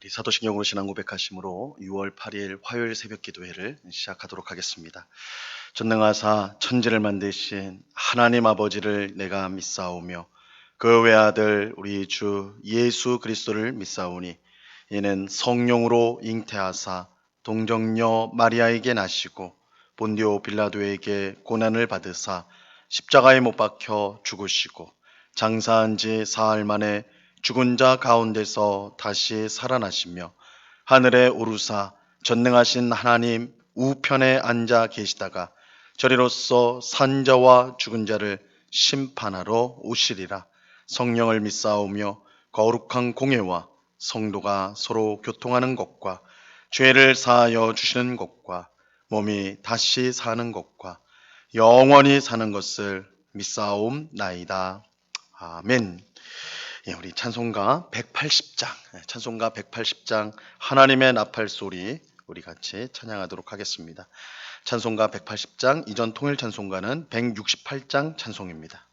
우리 사도신경으로 신앙 고백하심으로 6월 8일 화요일 새벽 기도회를 시작하도록 하겠습니다. 전능하사 천지를 만드신 하나님 아버지를 내가 믿사오며 그 외아들 우리 주 예수 그리스도를 믿사오니 이는 성령으로 잉태하사 동정녀 마리아에게 나시고 본디오 빌라도에게 고난을 받으사 십자가에 못 박혀 죽으시고 장사한 지 사흘 만에 죽은 자 가운데서 다시 살아나시며 하늘에 오르사 전능하신 하나님 우편에 앉아 계시다가 저리로서 산 자와 죽은 자를 심판하러 오시리라. 성령을 믿사오며 거룩한 공예와 성도가 서로 교통하는 것과 죄를 사하여 주시는 것과 몸이 다시 사는 것과 영원히 사는 것을 믿사옵나이다. 아멘. 우리 찬송가 180장 하나님의 나팔 소리 우리 같이 찬양하도록 하겠습니다. 찬송가 180장 이전 통일 찬송가는 168장 찬송입니다.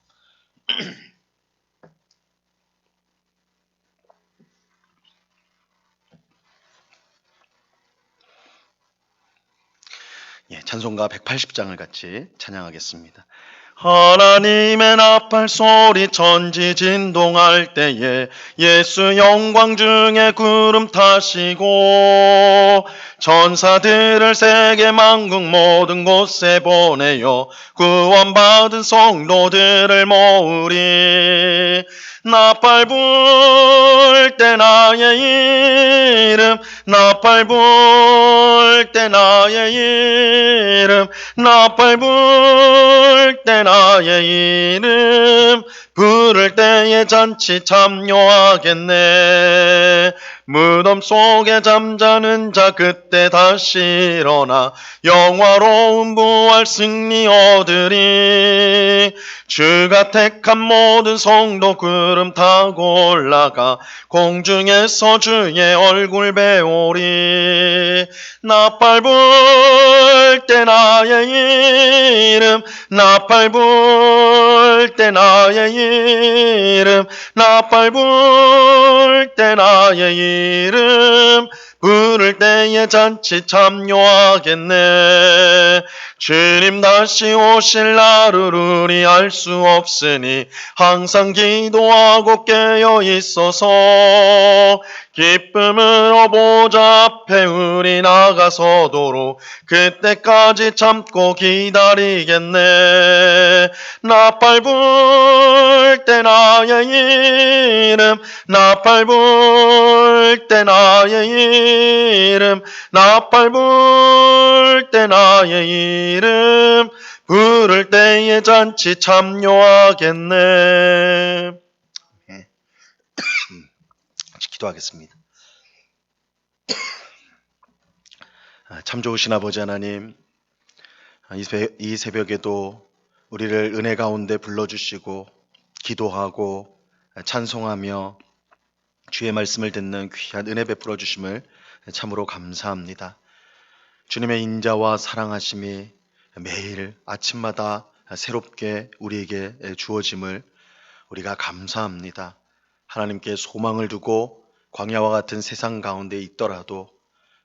찬송가 180장을 같이 찬양하겠습니다. 하나님의 나팔 소리 천지 진동할 때에 예수 영광 중에 구름 타시고 천사들을 세계 만국 모든 곳에 보내어 구원받은 성도들을 모으리. 나팔 불 때 나의 이름 나팔 불 때 나의 이름 나팔 불 때 나의 이름 부를 때에 잔치 참여하겠네. 무덤 속에 잠자는 자 그때 다시 일어나 영화로운 부활 승리 얻으리. 주가 택한 모든 성도 구름 타고 올라가 공중에서 주의 얼굴 배우리. 나팔 불 때 나의 이름 나팔 불 때 나의 이름 나팔 불 때 나의 이름 부를 때에 잔치 참여하겠네. 주님 다시 오실 날을 우리 알 수 없으니 항상 기도하고 깨어 있어서 기쁨으로 보좌 앞에 우리 나가서도록 그때까지 참고 기다리겠네. 나팔 불 때 나의 이름 나팔 불 때 나의 이름 나팔 불 때 나의 이름 부를 때에 잔치 참여하겠네. 기도하겠습니다. 참 좋으신 아버지 하나님, 이 새벽에도 우리를 은혜 가운데 불러주시고 기도하고 찬송하며 주의 말씀을 듣는 귀한 은혜 베풀어 주심을 참으로 감사합니다. 주님의 인자와 사랑하심이 매일 아침마다 새롭게 우리에게 주어짐을 우리가 감사합니다. 하나님께 소망을 두고 광야와 같은 세상 가운데 있더라도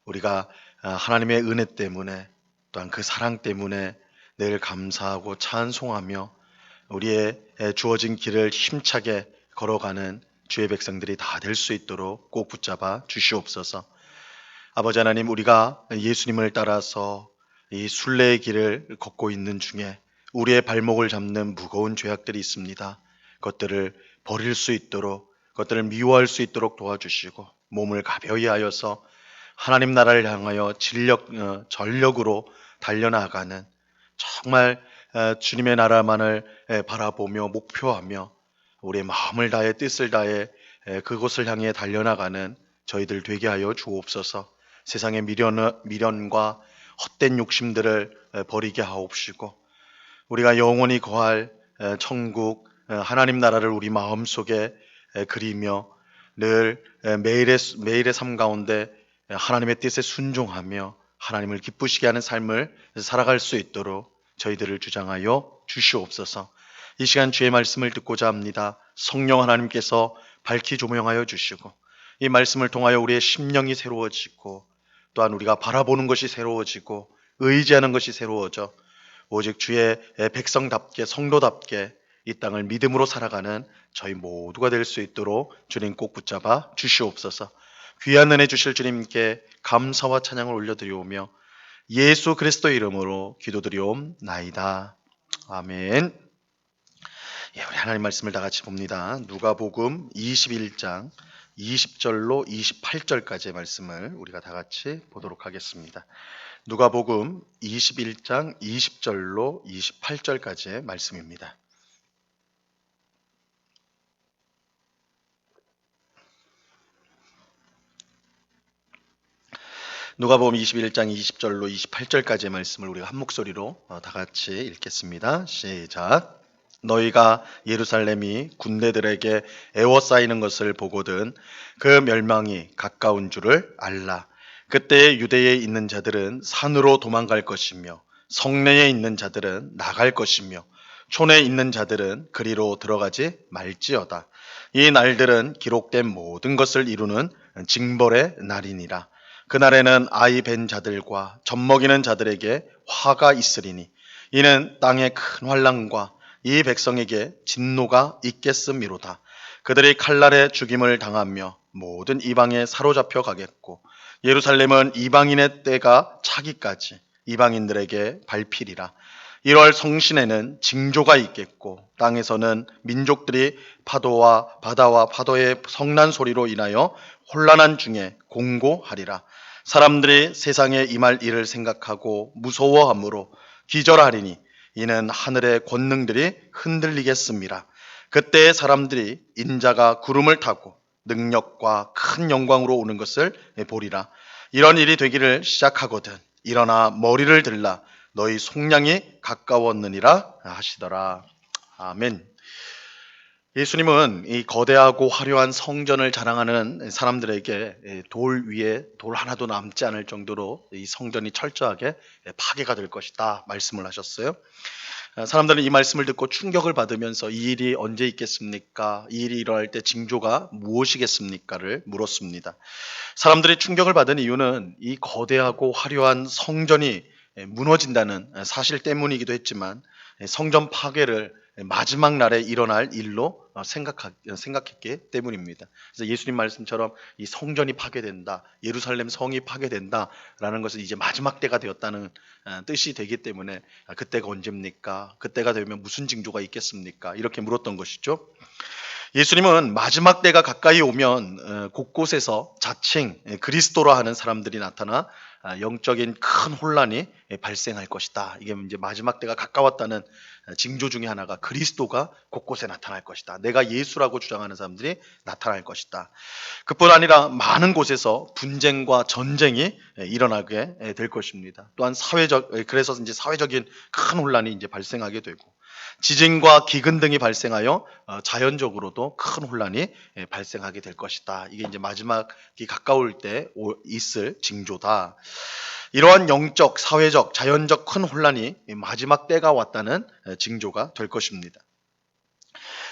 우리가 하나님의 은혜 때문에 또한 그 사랑 때문에 늘 감사하고 찬송하며 우리의 주어진 길을 힘차게 걸어가는 주의 백성들이 다 될 수 있도록 꼭 붙잡아 주시옵소서. 아버지 하나님, 우리가 예수님을 따라서 이 순례의 길을 걷고 있는 중에 우리의 발목을 잡는 무거운 죄악들이 있습니다. 그것들을 버릴 수 있도록, 그것들을 미워할 수 있도록 도와주시고 몸을 가벼이 하여서 하나님 나라를 향하여 전력으로 달려나가는 정말 주님의 나라만을 바라보며 목표하며 우리의 마음을 다해 뜻을 다해 그곳을 향해 달려나가는 저희들 되게 하여 주옵소서. 세상의 미련과 헛된 욕심들을 버리게 하옵시고 우리가 영원히 거할 천국 하나님 나라를 우리 마음속에 그리며 늘 매일의 삶 가운데 하나님의 뜻에 순종하며 하나님을 기쁘시게 하는 삶을 살아갈 수 있도록 저희들을 주장하여 주시옵소서. 이 시간 주의 말씀을 듣고자 합니다. 성령 하나님께서 밝히 조명하여 주시고 이 말씀을 통하여 우리의 심령이 새로워지고 또한 우리가 바라보는 것이 새로워지고 의지하는 것이 새로워져 오직 주의 백성답게 성도답게 이 땅을 믿음으로 살아가는 저희 모두가 될 수 있도록 주님 꼭 붙잡아 주시옵소서. 귀한 은혜 주실 주님께 감사와 찬양을 올려드리오며 예수 그리스도의 이름으로 기도드리옵나이다. 아멘. 예, 우리 하나님 말씀을 다 같이 봅니다. 누가복음 21장 20절로 28절까지의 말씀을 우리가 다 같이 보도록 하겠습니다. 누가복음 21장 20절로 28절까지의 말씀입니다. 누가복음 21장 20절로 28절까지의 말씀을 우리가 한 목소리로 다 같이 읽겠습니다. 시작. 너희가 예루살렘이 군대들에게 에워싸이는 것을 보거든 그 멸망이 가까운 줄을 알라. 그때 유대에 있는 자들은 산으로 도망갈 것이며 성내에 있는 자들은 나갈 것이며 촌에 있는 자들은 그리로 들어가지 말지어다. 이 날들은 기록된 모든 것을 이루는 징벌의 날이니라. 그날에는 아이 벤 자들과 젖먹이는 자들에게 화가 있으리니 이는 땅의 큰 환난과 이 백성에게 진노가 있겠음이로다. 그들이 칼날에 죽임을 당하며 모든 이방에 사로잡혀 가겠고 예루살렘은 이방인의 때가 차기까지 이방인들에게 밟히리라. 1월 성신에는 징조가 있겠고 땅에서는 민족들이 파도와 바다와 파도의 성난 소리로 인하여 혼란한 중에 공고하리라. 사람들이 세상에 임할 일을 생각하고 무서워함으로 기절하리니 이는 하늘의 권능들이 흔들리겠습니다. 그때 사람들이 인자가 구름을 타고 능력과 큰 영광으로 오는 것을 보리라. 이런 일이 되기를 시작하거든 일어나 머리를 들라 너희 속량이 가까웠느니라 하시더라. 아멘. 예수님은 이 거대하고 화려한 성전을 자랑하는 사람들에게 돌 위에 돌 하나도 남지 않을 정도로 이 성전이 철저하게 파괴가 될 것이다 말씀을 하셨어요. 사람들은 이 말씀을 듣고 충격을 받으면서 이 일이 언제 있겠습니까? 이 일이 일어날 때 징조가 무엇이겠습니까?를 물었습니다. 사람들이 충격을 받은 이유는 이 거대하고 화려한 성전이 무너진다는 사실 때문이기도 했지만 성전 파괴를 마지막 날에 일어날 일로 생각했기 때문입니다. 그래서 예수님 말씀처럼 이 성전이 파괴된다, 예루살렘 성이 파괴된다라는 것은 이제 마지막 때가 되었다는 뜻이 되기 때문에 그때가 언제입니까? 그때가 되면 무슨 징조가 있겠습니까? 이렇게 물었던 것이죠. 예수님은 마지막 때가 가까이 오면 곳곳에서 자칭 그리스도라 하는 사람들이 나타나 영적인 큰 혼란이 발생할 것이다. 이게 이제 마지막 때가 가까웠다는 징조 중에 하나가 그리스도가 곳곳에 나타날 것이다. 내가 예수라고 주장하는 사람들이 나타날 것이다. 그뿐 아니라 많은 곳에서 분쟁과 전쟁이 일어나게 될 것입니다. 또한 그래서 이제 사회적인 큰 혼란이 이제 발생하게 되고 지진과 기근 등이 발생하여 자연적으로도 큰 혼란이 발생하게 될 것이다. 이게 이제 마지막이 가까울 때 있을 징조다. 이러한 영적, 사회적, 자연적 큰 혼란이 마지막 때가 왔다는 징조가 될 것입니다.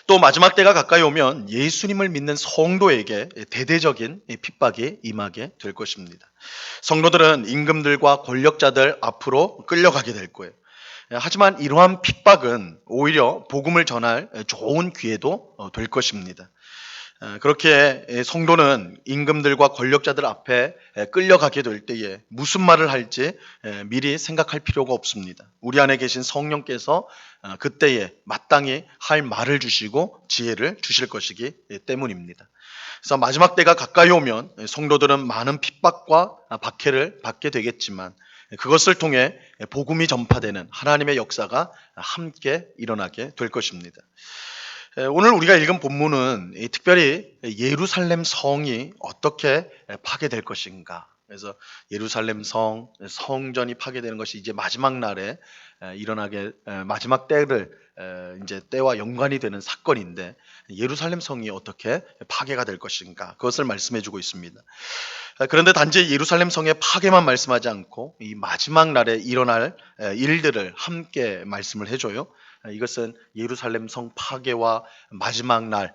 또 마지막 때가 가까이 오면 예수님을 믿는 성도에게 대대적인 핍박이 임하게 될 것입니다. 성도들은 임금들과 권력자들 앞으로 끌려가게 될 거예요. 하지만 이러한 핍박은 오히려 복음을 전할 좋은 기회도 될 것입니다. 그렇게 성도는 임금들과 권력자들 앞에 끌려가게 될 때에 무슨 말을 할지 미리 생각할 필요가 없습니다. 우리 안에 계신 성령께서 그때에 마땅히 할 말을 주시고 지혜를 주실 것이기 때문입니다. 그래서 마지막 때가 가까이 오면 성도들은 많은 핍박과 박해를 받게 되겠지만 그것을 통해 복음이 전파되는 하나님의 역사가 함께 일어나게 될 것입니다. 오늘 우리가 읽은 본문은 특별히 예루살렘 성이 어떻게 파괴될 것인가. 그래서 예루살렘 성전이 파괴되는 것이 이제 마지막 날에 일어나게 마지막 때를 이제 때와 연관이 되는 사건인데 예루살렘 성이 어떻게 파괴가 될 것인가 그것을 말씀해주고 있습니다. 그런데 단지 예루살렘 성의 파괴만 말씀하지 않고 이 마지막 날에 일어날 일들을 함께 말씀을 해줘요. 이것은 예루살렘 성 파괴와 마지막 날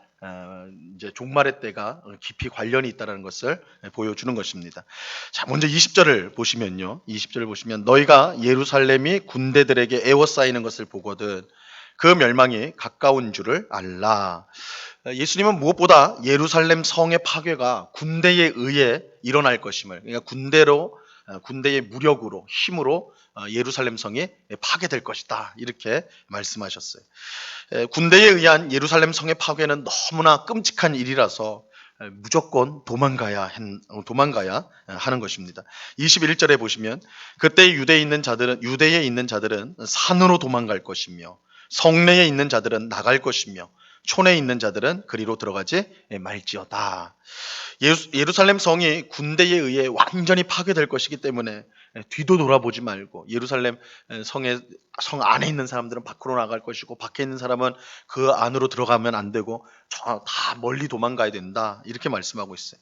이제 종말의 때가 깊이 관련이 있다는 것을 보여주는 것입니다. 자, 먼저 20절을 보시면요. 20절을 보시면 너희가 예루살렘이 군대들에게 에워싸이는 것을 보거든 그 멸망이 가까운 줄을 알라. 예수님은 무엇보다 예루살렘 성의 파괴가 군대에 의해 일어날 것임을, 그러니까 군대의 무력으로 힘으로 예루살렘 성이 파괴될 것이다 이렇게 말씀하셨어요. 군대에 의한 예루살렘 성의 파괴는 너무나 끔찍한 일이라서 무조건 도망가야 하는 것입니다. 21절에 보시면 그때 유대에 있는 자들은 산으로 도망갈 것이며 성내에 있는 자들은 나갈 것이며 촌에 있는 자들은 그리로 들어가지 말지어다. 예루살렘 성이 군대에 의해 완전히 파괴될 것이기 때문에 뒤도 돌아보지 말고 예루살렘 성 안에 있는 사람들은 밖으로 나갈 것이고 밖에 있는 사람은 그 안으로 들어가면 안 되고 다 멀리 도망가야 된다 이렇게 말씀하고 있어요.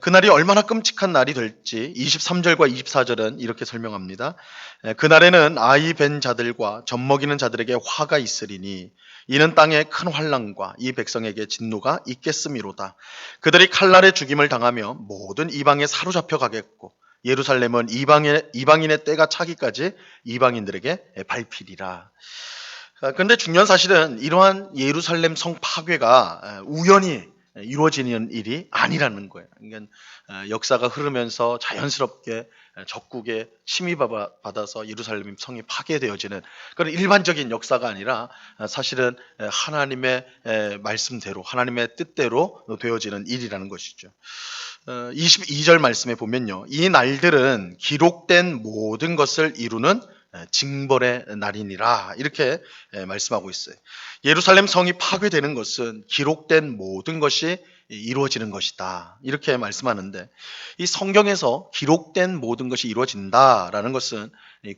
그날이 얼마나 끔찍한 날이 될지 23절과 24절은 이렇게 설명합니다. 그날에는 아이 벤 자들과 젖먹이는 자들에게 화가 있으리니 이는 땅에 큰 환난과 이 백성에게 진노가 있겠음이로다. 그들이 칼날에 죽임을 당하며 모든 이방에 사로잡혀 가겠고 예루살렘은 이방인의 때가 차기까지 이방인들에게 밟히리라. 그런데 중요한 사실은 이러한 예루살렘 성 파괴가 우연히 이루어지는 일이 아니라는 거예요. 그러니까 역사가 흐르면서 자연스럽게 적국에 침입받아서 예루살렘 성이 파괴되어지는 그런 일반적인 역사가 아니라 사실은 하나님의 말씀대로 하나님의 뜻대로 되어지는 일이라는 것이죠. 22절 말씀에 보면요. 이 날들은 기록된 모든 것을 이루는 징벌의 날이니라 이렇게 말씀하고 있어요. 예루살렘 성이 파괴되는 것은 기록된 모든 것이 이루어지는 것이다 이렇게 말씀하는데 이 성경에서 기록된 모든 것이 이루어진다라는 것은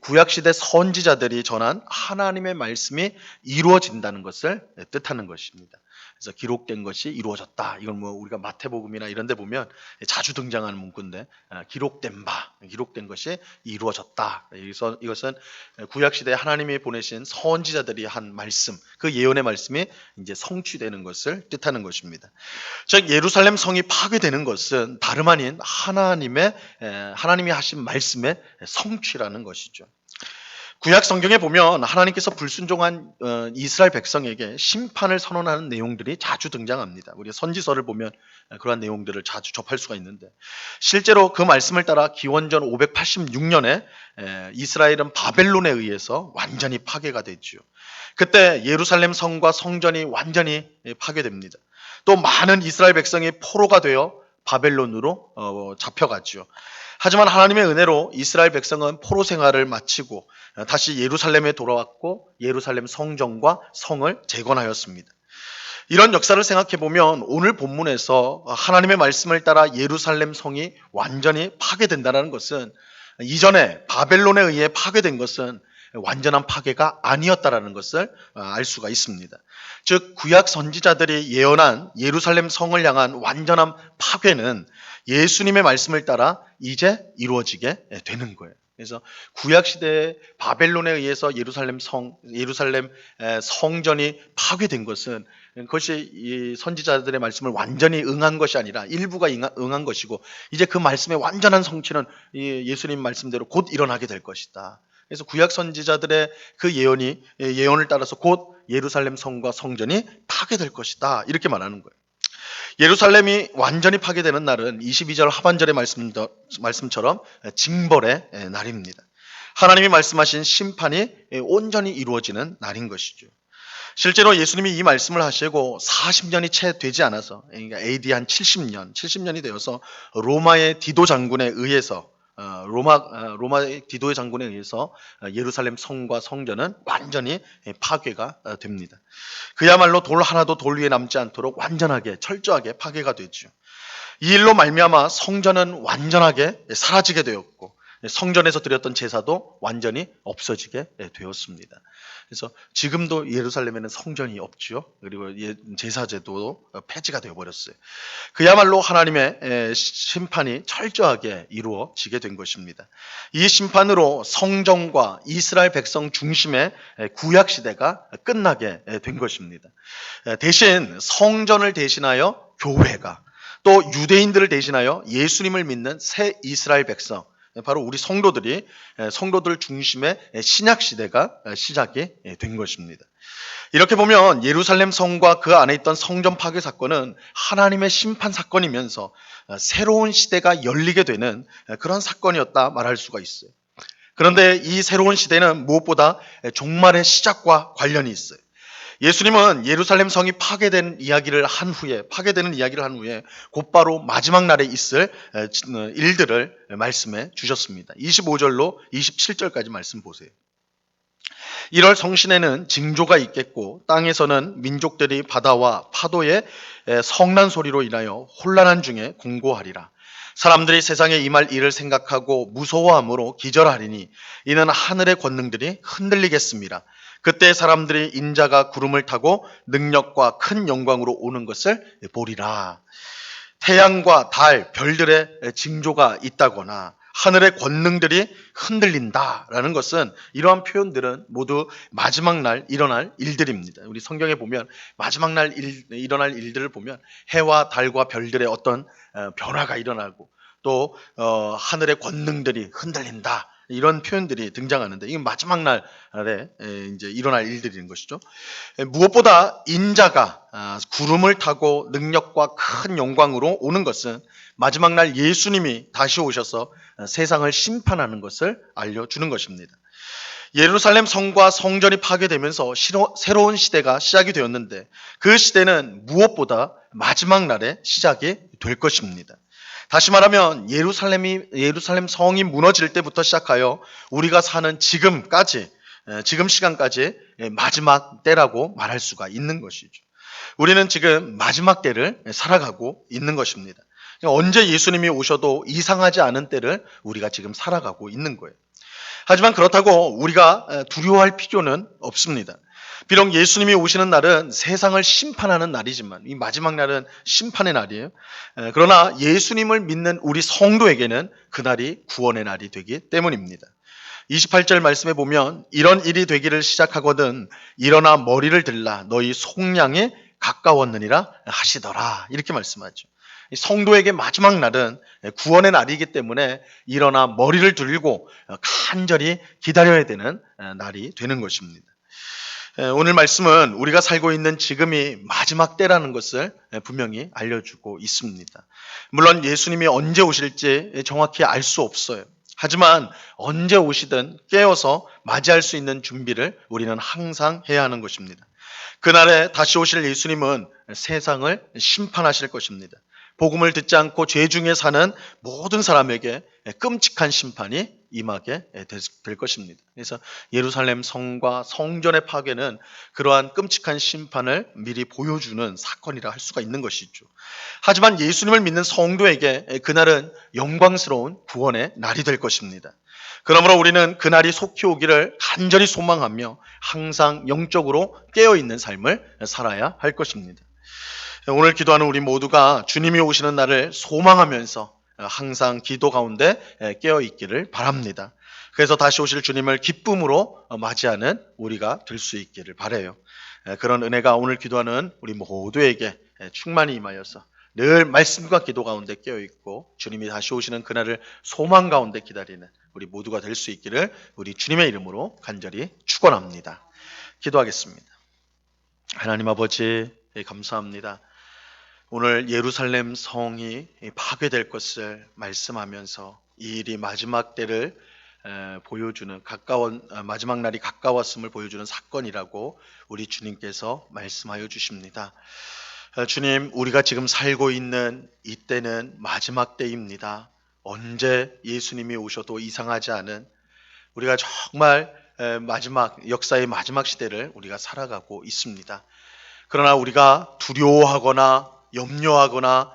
구약시대 선지자들이 전한 하나님의 말씀이 이루어진다는 것을 뜻하는 것입니다. 그래서 기록된 것이 이루어졌다. 이건 뭐 우리가 마태복음이나 이런 데 보면 자주 등장하는 문구인데 기록된 것이 이루어졌다. 이것은 구약시대에 하나님이 보내신 선지자들이 한 말씀, 그 예언의 말씀이 이제 성취되는 것을 뜻하는 것입니다. 즉 예루살렘 성이 파괴되는 것은 다름 아닌 하나님이 하신 말씀의 성취라는 것이죠. 구약 성경에 보면 하나님께서 불순종한 이스라엘 백성에게 심판을 선언하는 내용들이 자주 등장합니다. 우리 선지서를 보면 그러한 내용들을 자주 접할 수가 있는데 실제로 그 말씀을 따라 기원전 586년에 이스라엘은 바벨론에 의해서 완전히 파괴가 됐죠. 그때 예루살렘 성과 성전이 완전히 파괴됩니다. 또 많은 이스라엘 백성이 포로가 되어 바벨론으로 잡혀갔죠. 하지만 하나님의 은혜로 이스라엘 백성은 포로 생활을 마치고 다시 예루살렘에 돌아왔고 예루살렘 성전과 성을 재건하였습니다. 이런 역사를 생각해 보면 오늘 본문에서 하나님의 말씀을 따라 예루살렘 성이 완전히 파괴된다는 것은 이전에 바벨론에 의해 파괴된 것은 완전한 파괴가 아니었다라는 것을 알 수가 있습니다. 즉 구약 선지자들이 예언한 예루살렘 성을 향한 완전한 파괴는 예수님의 말씀을 따라 이제 이루어지게 되는 거예요. 그래서 구약 시대에 바벨론에 의해서 예루살렘 성전이 파괴된 것은 그것이 이 선지자들의 말씀을 완전히 응한 것이 아니라 일부가 응한 것이고 이제 그 말씀의 완전한 성취는 예수님 말씀대로 곧 일어나게 될 것이다. 그래서 구약 선지자들의 그 예언을 따라서 곧 예루살렘 성과 성전이 파괴될 것이다. 이렇게 말하는 거예요. 예루살렘이 완전히 파괴되는 날은 22절 하반절의 말씀처럼 징벌의 날입니다. 하나님이 말씀하신 심판이 온전히 이루어지는 날인 것이죠. 실제로 예수님이 이 말씀을 하시고 40년이 채 되지 않아서 그러니까 AD 한 70년이 되어서 로마의 디도 장군에 의해서 예루살렘 성과 성전은 완전히 파괴가 됩니다. 그야말로 돌 하나도 돌 위에 남지 않도록 완전하게 철저하게 파괴가 되죠. 이 일로 말미암아 성전은 완전하게 사라지게 되었고 성전에서 드렸던 제사도 완전히 없어지게 되었습니다. 그래서 지금도 예루살렘에는 성전이 없죠. 그리고 제사제도 폐지가 되어버렸어요. 그야말로 하나님의 심판이 철저하게 이루어지게 된 것입니다. 이 심판으로 성전과 이스라엘 백성 중심의 구약 시대가 끝나게 된 것입니다. 대신 성전을 대신하여 교회가, 또 유대인들을 대신하여 예수님을 믿는 새 이스라엘 백성, 바로 우리 성도들 중심의 신약 시대가 시작이 된 것입니다. 이렇게 보면 예루살렘 성과 그 안에 있던 성전 파괴 사건은 하나님의 심판 사건이면서 새로운 시대가 열리게 되는 그런 사건이었다 말할 수가 있어요. 그런데 이 새로운 시대는 무엇보다 종말의 시작과 관련이 있어요. 예수님은 예루살렘 성이 파괴되는 이야기를 한 후에 곧바로 마지막 날에 있을 일들을 말씀해 주셨습니다. 25절로 27절까지 말씀 보세요. 1월 성신에는 징조가 있겠고 땅에서는 민족들이 바다와 파도의 성난 소리로 인하여 혼란한 중에 공고하리라. 사람들이 세상에 임할 일을 생각하고 무서워함으로 기절하리니 이는 하늘의 권능들이 흔들리겠습니다. 그때 사람들이 인자가 구름을 타고 능력과 큰 영광으로 오는 것을 보리라. 태양과 달, 별들의 징조가 있다거나 하늘의 권능들이 흔들린다라는 것은, 이러한 표현들은 모두 마지막 날 일어날 일들입니다. 우리 성경에 보면 마지막 날 일어날 일들을 보면 해와 달과 별들의 어떤 변화가 일어나고 또 하늘의 권능들이 흔들린다, 이런 표현들이 등장하는데, 이건 마지막 날에 이제 일어날 일들인 것이죠. 무엇보다 인자가 구름을 타고 능력과 큰 영광으로 오는 것은 마지막 날 예수님이 다시 오셔서 세상을 심판하는 것을 알려주는 것입니다. 예루살렘 성과 성전이 파괴되면서 새로운 시대가 시작이 되었는데, 그 시대는 무엇보다 마지막 날에 시작이 될 것입니다. 다시 말하면 예루살렘 성이 무너질 때부터 시작하여 우리가 사는 지금 시간까지 마지막 때라고 말할 수가 있는 것이죠. 우리는 지금 마지막 때를 살아가고 있는 것입니다. 언제 예수님이 오셔도 이상하지 않은 때를 우리가 지금 살아가고 있는 거예요. 하지만 그렇다고 우리가 두려워할 필요는 없습니다. 비록 예수님이 오시는 날은 세상을 심판하는 날이지만, 이 마지막 날은 심판의 날이에요. 그러나 예수님을 믿는 우리 성도에게는 그날이 구원의 날이 되기 때문입니다. 28절 말씀에 보면 이런 일이 되기를 시작하거든 일어나 머리를 들라 너희 속량이 가까웠느니라 하시더라, 이렇게 말씀하죠. 성도에게 마지막 날은 구원의 날이기 때문에 일어나 머리를 들고 간절히 기다려야 되는 날이 되는 것입니다. 오늘 말씀은 우리가 살고 있는 지금이 마지막 때라는 것을 분명히 알려주고 있습니다. 물론 예수님이 언제 오실지 정확히 알 수 없어요. 하지만 언제 오시든 깨어서 맞이할 수 있는 준비를 우리는 항상 해야 하는 것입니다. 그날에 다시 오실 예수님은 세상을 심판하실 것입니다. 복음을 듣지 않고 죄 중에 사는 모든 사람에게 끔찍한 심판이 임하게 될 것입니다. 그래서 예루살렘 성과 성전의 파괴는 그러한 끔찍한 심판을 미리 보여주는 사건이라 할 수가 있는 것이죠. 하지만 예수님을 믿는 성도에게 그날은 영광스러운 구원의 날이 될 것입니다. 그러므로 우리는 그날이 속히 오기를 간절히 소망하며 항상 영적으로 깨어있는 삶을 살아야 할 것입니다. 오늘 기도하는 우리 모두가 주님이 오시는 날을 소망하면서 항상 기도 가운데 깨어있기를 바랍니다. 그래서 다시 오실 주님을 기쁨으로 맞이하는 우리가 될 수 있기를 바라요. 그런 은혜가 오늘 기도하는 우리 모두에게 충만히 임하여서 늘 말씀과 기도 가운데 깨어있고 주님이 다시 오시는 그날을 소망 가운데 기다리는 우리 모두가 될 수 있기를 우리 주님의 이름으로 간절히 축원합니다. 기도하겠습니다. 하나님 아버지, 감사합니다. 오늘 예루살렘 성이 파괴될 것을 말씀하면서 이 일이 마지막 때를 보여주는 마지막 날이 가까웠음을 보여주는 사건이라고 우리 주님께서 말씀하여 주십니다. 주님, 우리가 지금 살고 있는 이때는 마지막 때입니다. 언제 예수님이 오셔도 이상하지 않은, 우리가 정말 역사의 마지막 시대를 우리가 살아가고 있습니다. 그러나 우리가 두려워하거나 염려하거나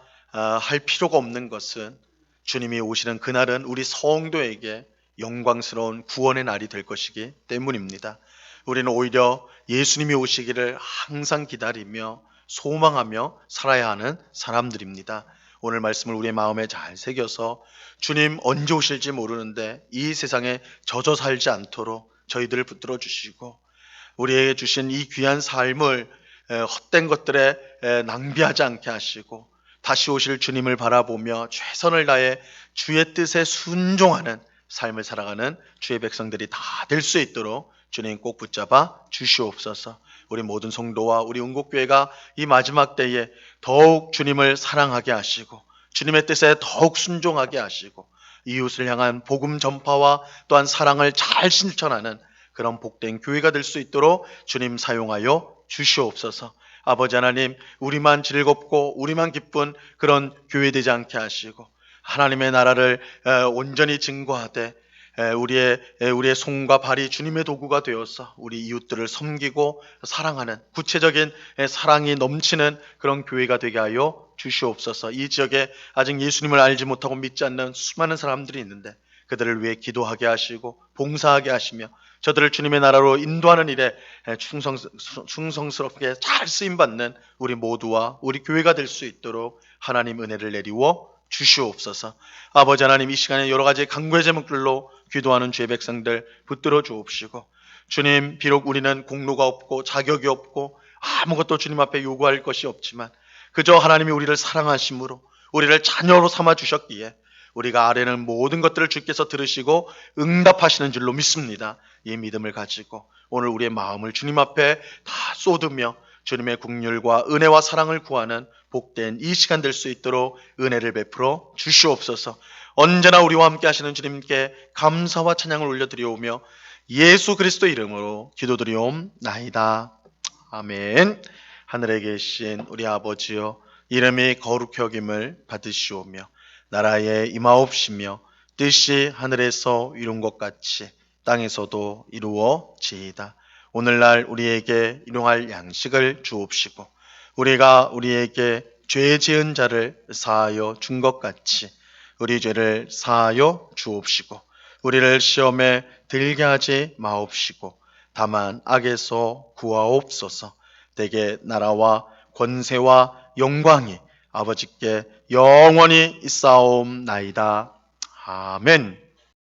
할 필요가 없는 것은 주님이 오시는 그날은 우리 성도에게 영광스러운 구원의 날이 될 것이기 때문입니다. 우리는 오히려 예수님이 오시기를 항상 기다리며 소망하며 살아야 하는 사람들입니다. 오늘 말씀을 우리의 마음에 잘 새겨서 주님 언제 오실지 모르는데 이 세상에 젖어 살지 않도록 저희들을 붙들어 주시고 우리에게 주신 이 귀한 삶을 헛된 것들에 낭비하지 않게 하시고 다시 오실 주님을 바라보며 최선을 다해 주의 뜻에 순종하는 삶을 살아가는 주의 백성들이 다 될 수 있도록 주님 꼭 붙잡아 주시옵소서. 우리 모든 성도와 우리 운곡교회가 이 마지막 때에 더욱 주님을 사랑하게 하시고 주님의 뜻에 더욱 순종하게 하시고 이웃을 향한 복음 전파와 또한 사랑을 잘 실천하는 그런 복된 교회가 될 수 있도록 주님 사용하여 주시옵소서. 아버지 하나님, 우리만 즐겁고 우리만 기쁜 그런 교회 되지 않게 하시고 하나님의 나라를 온전히 증거하되 우리의 손과 발이 주님의 도구가 되어서 우리 이웃들을 섬기고 사랑하는 구체적인 사랑이 넘치는 그런 교회가 되게 하여 주시옵소서. 이 지역에 아직 예수님을 알지 못하고 믿지 않는 수많은 사람들이 있는데 그들을 위해 기도하게 하시고 봉사하게 하시며 저들을 주님의 나라로 인도하는 일에 충성스럽게 잘 쓰임받는 우리 모두와 우리 교회가 될 수 있도록 하나님 은혜를 내리워 주시옵소서. 아버지 하나님, 이 시간에 여러 가지 간구의 제목들로 기도하는 주의 백성들 붙들어 주옵시고 주님, 비록 우리는 공로가 없고 자격이 없고 아무것도 주님 앞에 요구할 것이 없지만 그저 하나님이 우리를 사랑하심으로 우리를 자녀로 삼아 주셨기에 우리가 아뢰는 모든 것들을 주께서 들으시고 응답하시는 줄로 믿습니다. 이 믿음을 가지고 오늘 우리의 마음을 주님 앞에 다 쏟으며 주님의 긍휼과 은혜와 사랑을 구하는 복된 이 시간 될 수 있도록 은혜를 베풀어 주시옵소서. 언제나 우리와 함께 하시는 주님께 감사와 찬양을 올려드리오며 예수 그리스도 이름으로 기도드리옵나이다. 아멘. 하늘에 계신 우리 아버지여, 이름이 거룩히 여김을 받으시오며 나라에 임하옵시며 뜻이 하늘에서 이룬 것 같이 땅에서도 이루어지이다. 오늘날 우리에게 일용할 양식을 주옵시고 우리가 우리에게 죄 지은 자를 사하여 준 것 같이 우리 죄를 사하여 주옵시고 우리를 시험에 들게 하지 마옵시고 다만 악에서 구하옵소서. 대개 나라와 권세와 영광이 아버지께 영원히 있사옵나이다. 아멘.